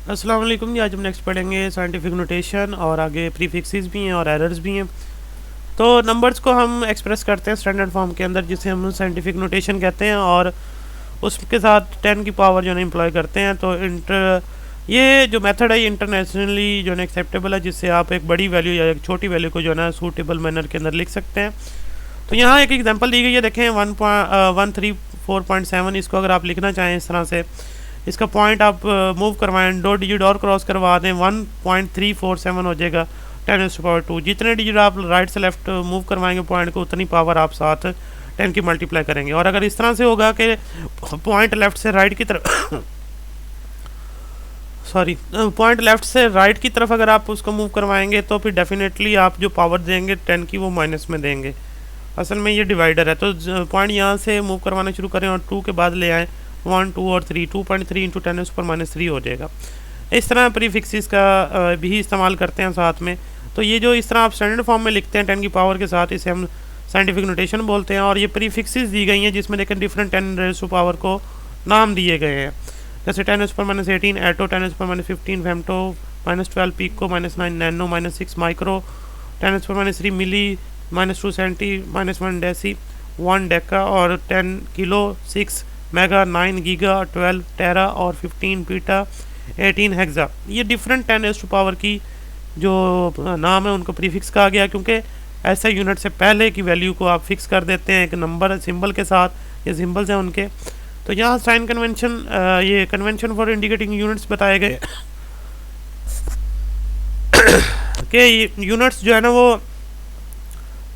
अस्सलाम वालेकुम जी। आज हम नेक्स्ट पढ़ेंगे साइंटिफिक नोटेशन और आगे प्रीफिक्सेस भी हैं और एरर्स भी हैं। तो नंबर्स को हम एक्सप्रेस करते हैं स्टैंडर्ड फॉर्म के अंदर जिसे हम साइंटिफिक नोटेशन कहते हैं और उसके साथ 10 की पावर जो है एम्प्लॉय करते हैं। तो ये जो मेथड है ये इंटरनेशनली जो है एक्सेप्टेबल है, जिससे आप एक बड़ी वैल्यू या एक छोटी वैल्यू को जो है ना सूटेबल मैनर के अंदर लिख सकते हैं। तो यहाँ एक एग्जांपल दी गई है, देखें 134.7। इसको अगर आप लिखना चाहें इस तरह से, इसका पॉइंट आप मूव करवाएं, 2 डिजिट और क्रॉस करवा दें, 1.347 हो जाएगा 10⁻²। जितने डिजिट आप राइट से लेफ्ट मूव करवाएंगे पॉइंट को, उतनी पावर आप साथ 10 की मल्टीप्लाई करेंगे। और अगर इस तरह से होगा कि पॉइंट लेफ्ट से राइट की तरफ पॉइंट लेफ्ट से राइट की तरफ अगर आप उसको मूव करवाएंगे तो फिर डेफिनेटली आप जो पावर देंगे 10 की वो माइनस में देंगे। असल में ये डिवाइडर है, तो पॉइंट यहाँ से मूव करवाना शुरू करें और 2 के बाद ले आएँ 1, 2 और 3, 2.3 इंटू 10⁻³ हो जाएगा। इस तरह प्रीफिक्सेस का भी इस्तेमाल करते हैं साथ में। तो ये जो इस तरह आप स्टैंडर्ड फॉर्म में लिखते हैं 10 की पावर के साथ, इसे हम साइंटिफिक नोटेशन बोलते हैं। और ये प्रीफिक्सेस दी गई हैं जिसमें देखें डिफरेंट 10⁻² को नाम दिए गए हैं, जैसे 10⁻18 एटो, 10⁻15 फेमटो, -12 पिको, -9 नैनो, -6 माइक्रो, 10⁻³ मिली, -2 सेंटी, -1 डेसी, 1 डेका और 10 किलो, 6 मेगा, 9 गीगा, 12 टेरा और 15 पीटा, 18 हेक्सा। ये डिफरेंट 10⁻² की जो नाम है उनको प्रीफिक्स कहा गया, क्योंकि ऐसे यूनिट से पहले की वैल्यू को आप फिक्स कर देते हैं एक नंबर सिंबल के साथ, ये सिंबल्स हैं उनके। तो यहाँ साइन कन्वेंशन, ये कन्वेंशन फॉर इंडिकेटिंग यूनिट्स बताए गए कि यूनिट्स जो है ना वो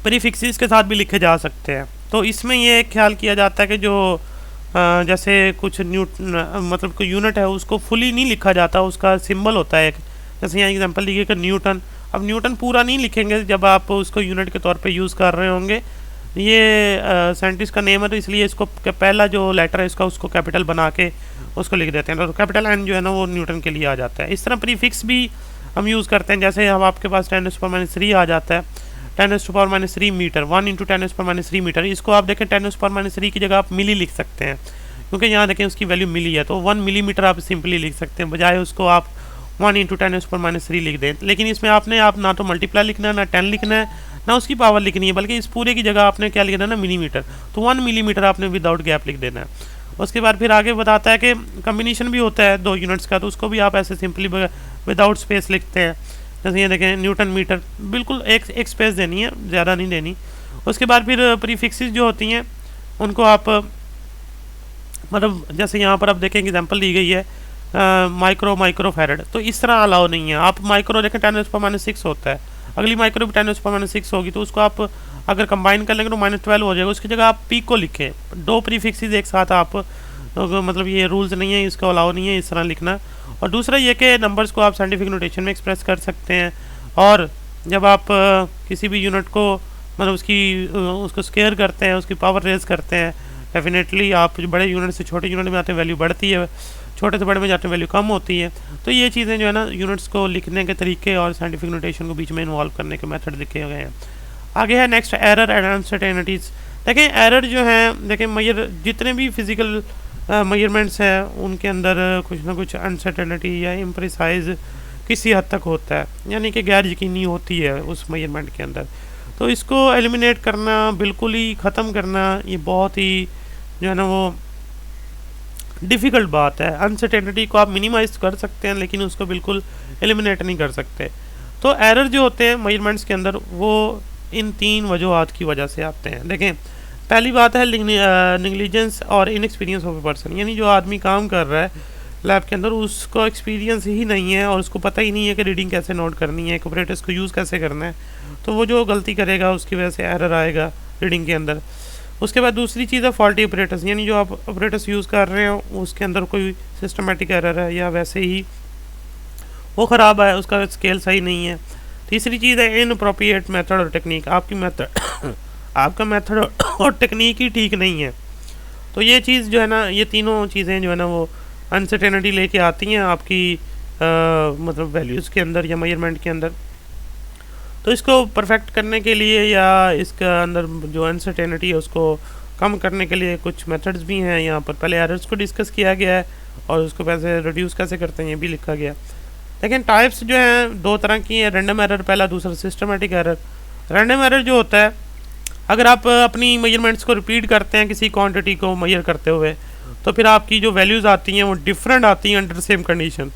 प्रीफिक्सेस के साथ भी लिखे जा सकते हैं। तो इसमें ये ख्याल किया जाता है कि जो जैसे कुछ मतलब कोई यूनिट है उसको फुली नहीं लिखा जाता, उसका सिंबल होता है एक। जैसे यहाँ एग्जांपल दी गई कि न्यूटन। अब न्यूटन पूरा नहीं लिखेंगे जब आप उसको यूनिट के तौर पे यूज़ कर रहे होंगे। ये साइंटिस्ट का नेम है, तो इसलिए इसको पहला जो लेटर है इसका उसको कैपिटल बना के उसको लिख देते हैं। तो कैपिटल एन जो है ना वो न्यूटन के लिए आ जाता है। इस तरह प्रीफिक्स भी हम यूज़ करते हैं। जैसे अब आपके पास 10⁻³ आ जाता है, 10⁻³ मीटर, 1 इंटू 10⁻³ मीटर। इसको आप देखें 10⁻³ की जगह आप मिली लिख सकते हैं, क्योंकि यहाँ देखें उसकी वैल्यू मिली है, तो 1 मिलीमीटर आप सिंपली लिख सकते हैं, बजाय उसको आप 1 इंटू 10⁻³ लिख दें। लेकिन इसमें आपने ना तो मल्टीप्लाई लिखना है, ना 10 लिखना है, ना उसकी पावर लिखनी है, बल्कि इस पूरे की जगह आपने क्या लिखना है ना, मिलीमीटर। तो 1 मिलीमीटर आपने विदाउट गैप लिख देना है। उसके बाद फिर आगे बताता है कि कम्बिनेशन भी होता है 2 यूनिट्स का, तो उसको भी आप ऐसे सिंपली विदाउट स्पेस लिखते हैं। जैसे ये देखें न्यूटन मीटर, बिल्कुल एक स्पेस देनी है, ज़्यादा नहीं देनी। उसके बाद फिर प्रीफिक्सेस जो होती हैं उनको आप मतलब जैसे यहाँ पर आप देखें एग्जांपल दी गई है माइक्रो फैरड, तो इस तरह अलाउ नहीं है। आप माइक्रो देखें 10⁻6 होता है, अगली माइक्रो भी 10⁻6 होगी, तो उसको आप अगर कंबाइन कर लेंगे तो -12 हो जाएगा। उसकी जगह आप पीक को लिखें, 2 प्रीफिक्सेस एक साथ आप मतलब ये रूल्स नहीं है, इसको अलाउ नहीं है इस तरह लिखना। और दूसरा ये कि नंबर्स को आप साइंटिफिक नोटेशन में एक्सप्रेस कर सकते हैं। और जब आप किसी भी यूनिट को मतलब उसको स्केयर करते हैं, उसकी पावर रेज करते हैं, डेफिनेटली आप जो बड़े यूनिट से छोटे यूनिट में आते हैं वैल्यू बढ़ती है, छोटे से बड़े में जाते हैं वैल्यू कम होती है। तो ये चीज़ें जो है ना यूनिट्स को लिखने के तरीके और साइंटिफिक नोटेशन को बीच में इन्वॉल्व करने के मेथड लिखे गए हैं। आगे है नेक्स्ट एरर एंड अनसर्टेनिटीज़। देखें एरर जो है, देखें जितने भी फिजिकल मेजरमेंट्स हैं उनके अंदर कुछ ना कुछ अनसर्टेनिटी या इम्प्रिसाइज किसी हद तक होता है, यानी कि गैर यकीनी होती है उस मेजरमेंट के अंदर। तो इसको एलिमिनेट करना, बिल्कुल ही ख़त्म करना, ये बहुत ही जो है ना वो डिफ़िकल्ट बात है। अनसर्टेनिटी को आप मिनिमाइज कर सकते हैं, लेकिन उसको बिल्कुल एलिमिनेट नहीं कर सकते। तो एरर जो होते हैं मेजरमेंट्स के अंदर वो इन 3 वजूहात की वजह से आते हैं। देखें पहली बात है निगलिजेंस और इनएक्सपीरियंस ऑफ ए पर्सन, यानी जो आदमी काम कर रहा है लैब के अंदर उसको एक्सपीरियंस ही नहीं है और उसको पता ही नहीं है कि रीडिंग कैसे नोट करनी है, ऑपरेटर्स को यूज़ कैसे करना है। तो वो जो गलती करेगा उसकी वजह से एरर आएगा रीडिंग के अंदर। उसके बाद दूसरी चीज़ है फॉल्टी ऑपरेटर्स, यानी जो आप ऑपरेटर्स यूज़ कर रहे हो उसके अंदर कोई सिस्टमेटिक एरर है या वैसे ही वो ख़राब है, उसका स्केल सही नहीं है। तीसरी चीज़ है इनअप्रोप्रिएट मेथड और टेक्निक, आपका मेथड और टेक्निक ही ठीक नहीं है। तो ये चीज़ जो है ना, ये तीनों चीज़ें जो है ना वो अनसर्टेनिटी लेके आती हैं आपकी मतलब वैल्यूज़ के अंदर या मेजरमेंट के अंदर। तो इसको परफेक्ट करने के लिए या इसका अंदर जो अनसर्टेनिटी है उसको कम करने के लिए कुछ मेथड्स भी हैं यहाँ पर। पहले एरर्स को डिस्कस किया गया है और उसको कैसे रिड्यूस कैसे करते हैं ये भी लिखा गया। लेकिन टाइप्स जो हैं दो तरह की हैं, रैंडम एरर पहला, दूसरा सिस्टमेटिक एरर। रैंडम एरर जो होता है, अगर आप अपनी मेजरमेंट्स को रिपीट करते हैं किसी क्वांटिटी को मेजर करते हुए, तो फिर आपकी जो वैल्यूज़ आती हैं वो डिफरेंट आती हैं अंडर सेम कंडीशन।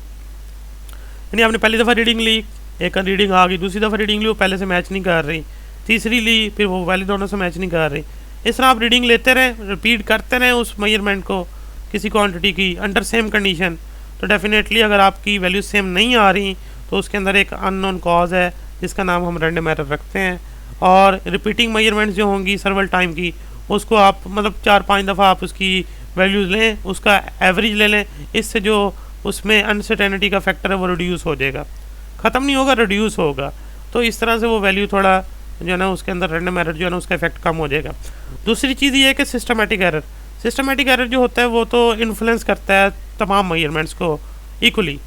यानी आपने पहली दफ़ा रीडिंग ली, एक रीडिंग आ गई, दूसरी दफ़ा रीडिंग ली वो पहले से मैच नहीं कर रही, तीसरी ली फिर वो वैल्यू दोनों से मैच नहीं कर रही। इस तरह आप रीडिंग लेते रहें, रिपीट करते रहें उस मेजरमेंट को किसी क्वांटिटी की अंडर सेम कंडीशन, तो डेफिनेटली अगर आपकी वैल्यू सेम नहीं आ रही तो उसके अंदर एक अननोन कॉज है जिसका नाम हम रैंडम एरर रखते हैं। और रिपीटिंग मेजरमेंट्स जो होंगी सर्वल टाइम की, उसको आप मतलब 4-5 दफ़ा आप उसकी वैल्यूज़ लें, उसका एवरेज ले लें, इससे जो उसमें अनसर्टेनिटी का फैक्टर है वो रिड्यूस हो जाएगा, ख़त्म नहीं होगा, रिड्यूस होगा। तो इस तरह से वो वैल्यू थोड़ा जो है ना उसके अंदर रैंडम एरर जो है ना उसका इफेक्ट कम हो जाएगा। दूसरी चीज़ ये है कि सिस्टमेटिक एरर जो होता है वो तो इन्फ्लुएंस करता है तमाम मेजरमेंट्स को इक्वली,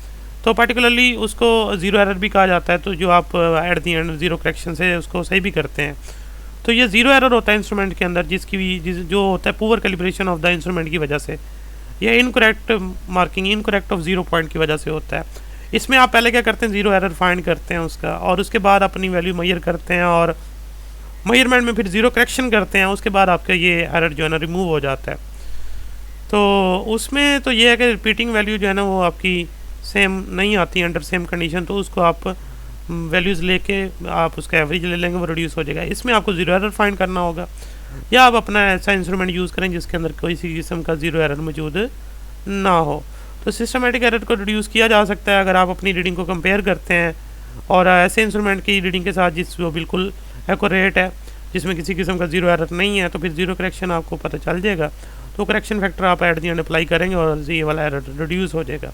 तो पर्टिकुलरली उसको ज़ीरो एरर भी कहा जाता है। तो जो आप at the and zero correction से उसको सही भी करते हैं, तो ये ज़ीरो एरर होता है इंस्ट्रूमेंट के अंदर, जो होता है poor calibration of the instrument की वजह से, या incorrect marking, incorrect of zero point की वजह से होता है। इसमें आप पहले क्या करते हैं, ज़ीरो एरर फाइंड करते हैं उसका, और उसके बाद अपनी वैल्यू मेजर करते हैं और मेजरमेंट में फिर ज़ीरो करेक्शन करते हैं, उसके बाद आपका ये एरर जो है ना रिमूव हो जाता है। तो उसमें तो ये है कि रिपीटिंग वैल्यू जो है ना वो आपकी सेम नहीं आती अंडर सेम कंडीशन, तो उसको आप वैल्यूज़ लेके आप उसका एवरेज ले लेंगे, वो रिड्यूस हो जाएगा। इसमें आपको ज़ीरो एरर फाइंड करना होगा, या आप अपना ऐसा इंस्ट्रूमेंट यूज़ करें जिसके अंदर कोई सी किस्म का ज़ीरो एरर मौजूद ना हो। तो सिस्टमेटिक एरर को रिड्यूस किया जा सकता है अगर आप अपनी रीडिंग को कंपेयर करते हैं और ऐसे इंस्ट्रूमेंट की रीडिंग के साथ जिस वो बिल्कुल एक्यूरेट है, जिसमें किसी किस्म का ज़ीरो एरर नहीं है, तो फिर ज़ीरो करेक्शन आपको पता चल जाएगा, तो करेक्शन फैक्टर आप एट दी एंड अप्लाई करेंगे और ये वाला एरर रिड्यूस हो जाएगा।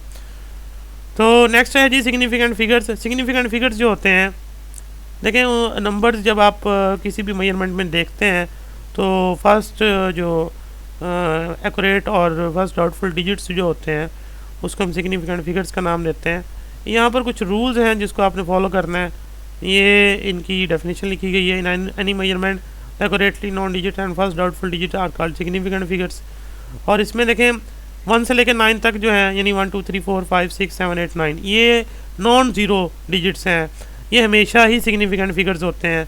तो नेक्स्ट है जी सिग्निफिकेंट फिगर्स। सिग्निफिकेंट फिगर्स जो होते हैं, देखें नंबर्स जब आप किसी भी मेजरमेंट में देखते हैं तो फर्स्ट जो एक्यूरेट और फर्स्ट डाउटफुल डिजिट्स जो होते हैं उसको हम सिग्निफिकेंट फिगर्स का नाम देते हैं। यहाँ पर कुछ रूल्स हैं जिसको आपने फॉलो करना है, ये इनकी डेफिनेशन लिखी गई है। In any measurement accurately known digit and first doubtful digit are called significant figures. और इसमें देखें 1 से लेकर 9 तक जो है, यानी 1 2 3 4 5 6 7 8 9, ये नॉन ज़ीरो डिजिट्स हैं, ये हमेशा ही सिग्निफिकेंट फिगर्स होते हैं।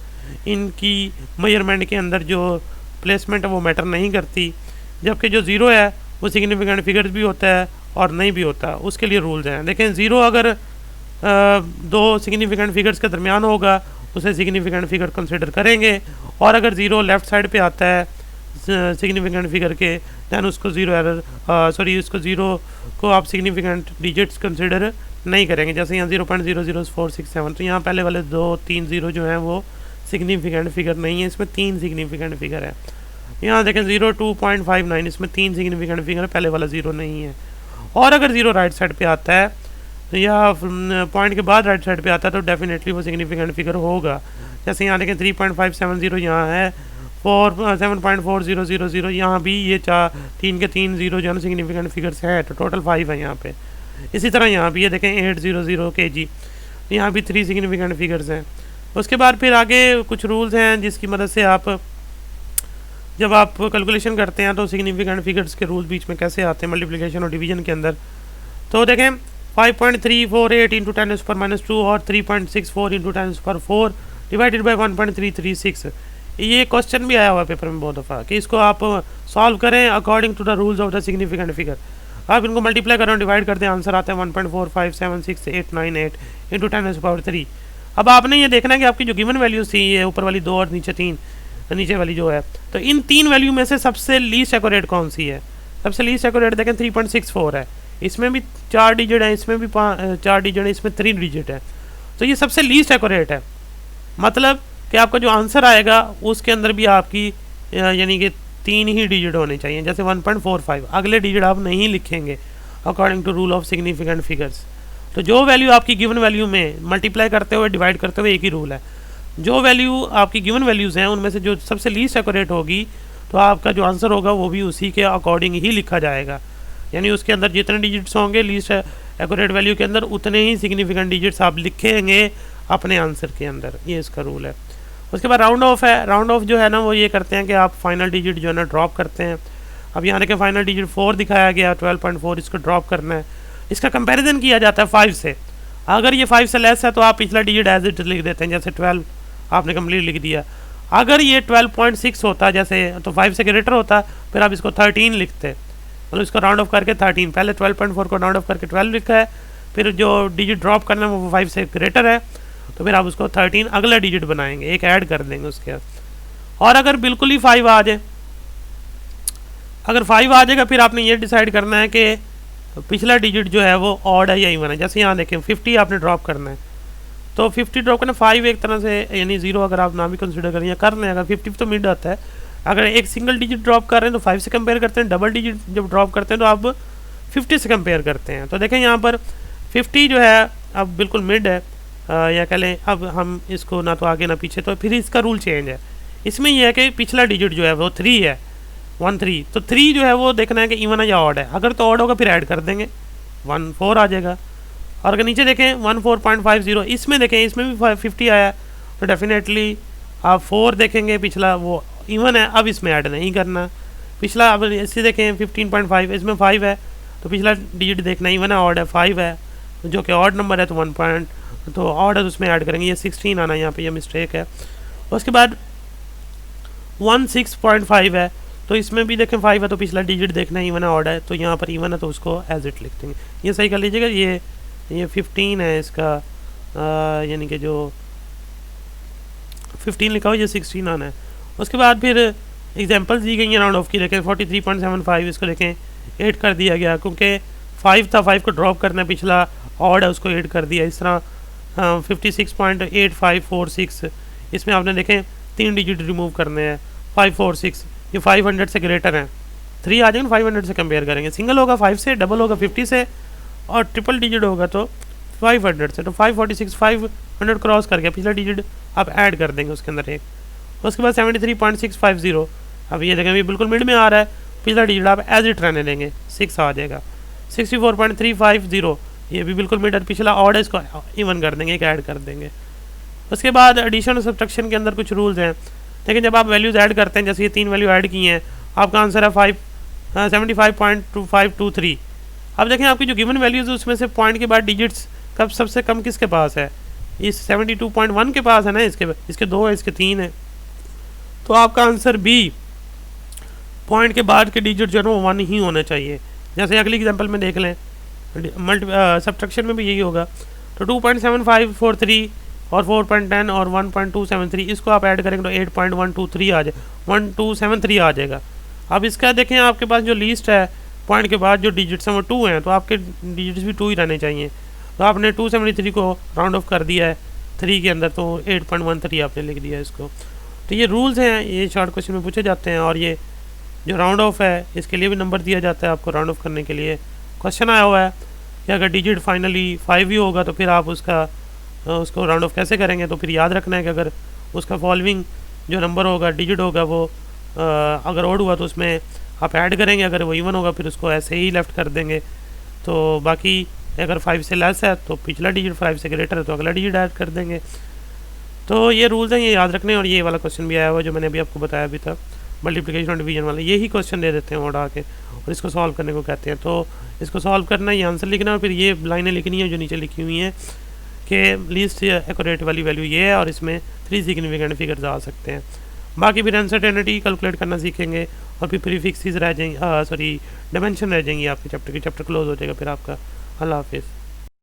इनकी मेजरमेंट के अंदर जो प्लेसमेंट है वो मैटर नहीं करती, जबकि जो ज़ीरो है वो सिग्निफिकेंट फिगर्स भी होता है और नहीं भी होता, उसके लिए रूल्स हैं। लेकिन ज़ीरो अगर दो सिग्निफिकेंट फिगर्स के दरमियान होगा उसे सिग्निफिकेंट फिगर कंसिडर करेंगे, और अगर ज़ीरो लेफ़्ट साइड पे आता है सिग्निफिकेंट फिगर के, दैन उसको ज़ीरो एरर उसको ज़ीरो को आप सिग्निफिकेंट डिजिट्स कंसिडर नहीं करेंगे। जैसे यहाँ 0.00467, तो यहाँ पहले वाले 2-3 ज़ीरो जो हैं वो सिग्निफिकेंट फिगर नहीं है, इसमें 3 सिग्निफिकेंट फिगर है। यहाँ देखें 0.259, इसमें 3 सिग्निफिकेंट फिगर है, पहले वाला ज़ीरो नहीं है। और अगर ज़ीरो राइट साइड पे आता है या पॉइंट के बाद राइट साइड पे आता है तो डेफिनेटली वो सिग्निफिकेंट फिगर होगा। जैसे यहाँ देखें 3.570 यहाँ है, 7.4000, यहाँ भी ये 3 के 3 ज़ीरो जो है सिग्निफिकेंट फिगर्स हैं, तो टोटल 5 है यहाँ पे। इसी तरह यहाँ भी ये देखें 800 kg, यहाँ भी 3 सिग्निफिकेंट फिगर्स हैं। उसके बाद फिर आगे कुछ रूल्स हैं जिसकी मदद से आप जब आप कैलकुलेशन करते हैं तो सिग्निफिकेंट फिगर्स के रूल बीच में कैसे आते हैं मल्टीप्लिकेशन और डिवीजन के अंदर। तो देखें 5.348 इंटू 10⁻⁻2 और 3.64 इंटू 10⁻4 डिवाइडेड बाई 1.336। ये क्वेश्चन भी आया हुआ पेपर में बहुत दफ़ा कि इसको आप सॉल्व करें according to the rules of the significant figure. आप इनको मल्टीप्लाई करें, डिवाइड कर दें, आंसर आता है 1.4576898 इंटू 10⁻3। अब आपने ये देखना है कि आपकी जो गिवन वैल्यूज थी, ये ऊपर वाली 2 और नीचे 3, नीचे वाली जो है, तो इन 3 वैल्यू में से सबसे लीस्ट एक्यूरेट कौन सी है? सबसे लीस्ट एक्यूरेट देखें 3.64 है, इसमें भी 4 डिजिट है, इसमें भी 4 डिजिट है, इसमें 3 डिजिट है, तो ये सबसे लीस्ट एक्यूरेट है। मतलब कि आपका जो आंसर आएगा उसके अंदर भी आपकी यानी कि 3 ही डिजिट होने चाहिए। जैसे 1.45, अगले डिजिट आप नहीं लिखेंगे according to rule of significant figures. तो जो वैल्यू आपकी गिवन वैल्यू में मल्टीप्लाई करते हुए डिवाइड करते हुए एक ही रूल है, जो वैल्यू आपकी गिवन वैल्यूज़ हैं उनमें से जो सबसे लीस्ट एक्यूरेट होगी तो आपका जो आंसर होगा वो भी उसी के अकॉर्डिंग ही लिखा जाएगा। यानी उसके अंदर जितने डिजिट्स होंगे लीस्ट एक्यूरेट वैल्यू के अंदर, उतने ही सिग्निफिकेंट डिजिट्स आप लिखेंगे अपने आंसर के अंदर, ये इसका रूल है। उसके बाद राउंड ऑफ है। राउंड ऑफ जो है ना वो ये करते हैं कि आप फाइनल डिजिट जो है ना ड्रॉप करते हैं। अब यहाँ देखें फाइनल डिजिट 4 दिखाया गया, 12.4, इसको ड्रॉप करना है। इसका कंपैरिजन किया जाता है 5 से। अगर ये 5 से लेस है तो आप पिछला डिजिट एज इट लिख देते हैं, जैसे 12 आपने कंप्लीट लिख दिया। अगर ये 12.6 होता जैसे, तो 5 से ग्रेटर होता, फिर आप इसको 13 लिखते, मतलब इसको राउंड ऑफ करके 13। पहले 12.4 को राउंड ऑफ करके 12 लिखा है, फिर जो डिजिट ड्रॉप करना है वो 5 से ग्रेटर है, तो फिर आप उसको 13 अगला डिजिट बनाएंगे, एक ऐड कर देंगे उसके। और अगर बिल्कुल ही 5 आ जाए, अगर 5 आ जाएगा, फिर आपने ये डिसाइड करना है कि पिछला डिजिट जो है वो ऑड है या इवन है। जैसे यहाँ देखें 50 आपने ड्रॉप करना है, तो 50 ड्रॉप करना, 5 एक तरह से यानी 0 अगर आप ना भी कंसिडर करें या कर लें, अगर 50 तो मिड आता है। अगर एक सिंगल डिजिट ड्रॉप कर रहे हैं तो 5 से कंपेयर करते हैं, डबल डिजिट जब ड्रॉप करते हैं तो आप 50 से कंपेयर करते हैं। तो देखें यहाँ पर 50 जो है अब बिल्कुल मिड है, या कह लें अब हम इसको ना तो आगे ना पीछे, तो फिर इसका रूल चेंज है। इसमें यह है कि पिछला डिजिट जो है वो 3 है, 1 3, तो 3 जो है वो देखना है कि इवन है या ऑड है। अगर तो ऑड होगा फिर ऐड कर देंगे, 1 4 आ जाएगा। और अगर नीचे देखें 14.50, इसमें देखें इसमें भी 50 आया, तो डेफिनेटली आप 4 देखेंगे, पिछला वो इवन है, अब इसमें ऐड नहीं करना। पिछला अब इसे देखें 15.5, इसमें 5 है, तो पिछला डिजिट देखना इवन है ऑड है, 5 है, जो कि ऑड नंबर है, तो 1 पॉइंट तो ऑड है तो उसमें ऐड करेंगे। ये 16 आना, यहाँ पे ये मिस्टेक है। उसके बाद 16.5 है, तो इसमें भी देखें 5 है, तो पिछला डिजिट देखना है इवन है ऑड है, तो यहाँ पर इवन है तो उसको एज इट लिख देंगे। ये सही कर लीजिएगा। ये 15 है इसका, यानी कि जो 15 लिखा हो ये 16 आना है। उसके बाद फिर एग्जांपल्स दी गई हैं राउंड ऑफ की, देखें 43.75, इसको देखें 8 कर दिया गया, क्योंकि 5 था, 5 को ड्रॉप करना है, पिछला ऑड है उसको 8 कर दिया। इस तरह 56.8546, इसमें आपने देखें 3 डिजिट रिमूव करने हैं, 546, ये 500 से ग्रेटर हैं, 3 आ जाएंगे 500 से कंपेयर करेंगे। सिंगल होगा 5 से, डबल होगा 50 से, और ट्रिपल डिजिट होगा तो 500 से। तो 546 500 क्रॉस कर गया, पिछला डिजिट आप ऐड कर देंगे उसके अंदर एक। उसके बाद 73.650, अब ये देखें ये बिल्कुल मिड में आ रहा है, पिछला डिजिट आप एज इट रहने देंगे, 6 आ जाएगा। 64.350, ये भी बिल्कुल मिड है, पिछला ऑड है, इसको इवन कर देंगे, एक ऐड कर देंगे। उसके बाद एडिशन और सब्ट्रैक्शन के अंदर कुछ रूल्स हैं। लेकिन जब आप वैल्यूज़ ऐड करते हैं, जैसे ये 3 वैल्यू ऐड की हैं, आपका आंसर है 75.2523। अब देखें आपकी जो गिवन वैल्यूज़ है उसमें से पॉइंट के बाद डिजिट्स कब सबसे कम किसके पास है, इस 72.1 के पास है ना, इसके 2 है, इसके 3 है, तो आपका आंसर बी, पॉइंट के बाद के डिजिट जो है वो 1 ही होना चाहिए। जैसे अगली एग्जांपल में देख लें, सब्ट्रैक्शन में भी यही होगा, तो 2.7543 और 4.10 और 1.273, इसको आप ऐड करेंगे तो 8.123 आ जाए, 1273 आ जाएगा। अब इसका देखें आपके पास जो लीस्ट है, पॉइंट के बाद जो डिजिट्स हैं वो 2 हैं, तो आपके डिजिट्स भी 2 ही रहने चाहिए। तो आपने 273 को राउंड ऑफ कर दिया है 3 के अंदर, तो 8.13 आपने लिख दिया इसको। तो ये रूल्स हैं, ये शॉर्ट क्वेश्चन में पूछे जाते हैं। और ये जो राउंड ऑफ है इसके लिए भी नंबर दिया जाता है आपको राउंड ऑफ करने के लिए। क्वेश्चन आया हुआ है कि अगर डिजिट फाइनली 5 ही होगा तो फिर आप उसको राउंड ऑफ कैसे करेंगे। तो फिर याद रखना है कि अगर उसका फॉलोइंग जो नंबर होगा, डिजिट होगा, वो अगर ओड हुआ तो उसमें आप ऐड करेंगे, अगर वो इवन होगा फिर उसको ऐसे ही लेफ्ट कर देंगे। तो बाकी अगर 5 से लेस है तो पिछला डिजिट, 5 से ग्रेटर है तो अगला डिजिट ऐड कर देंगे। तो ये रूल्स हैं, ये याद रखने। और ये वाला क्वेश्चन भी आया हुआ जो मैंने अभी आपको बताया अभी तक, मल्टीप्लिकेशन और डिवीजन वाला, यही क्वेश्चन दे देते हैं उड़ा के और इसको सॉल्व करने को कहते हैं। तो इसको सॉल्व करना, ये आंसर लिखना और फिर ये लाइनें लिखनी है जो नीचे लिखी हुई हैं कि लीस्ट एक्यूरेट वाली वैल्यू ये है और इसमें 3 सिग्निफिकेंट फिगर्स आ सकते हैं। बाकी फिर अनसर्टेनिटी कैलकुलेट करना सीखेंगे और फिर प्रीफिक्सेस रह जाएंगे, सॉरी डायमेंशन रह जाएंगी आपके चैप्टर की, चैप्टर क्लोज हो जाएगा फिर आपका। अल्लाह हाफिज़।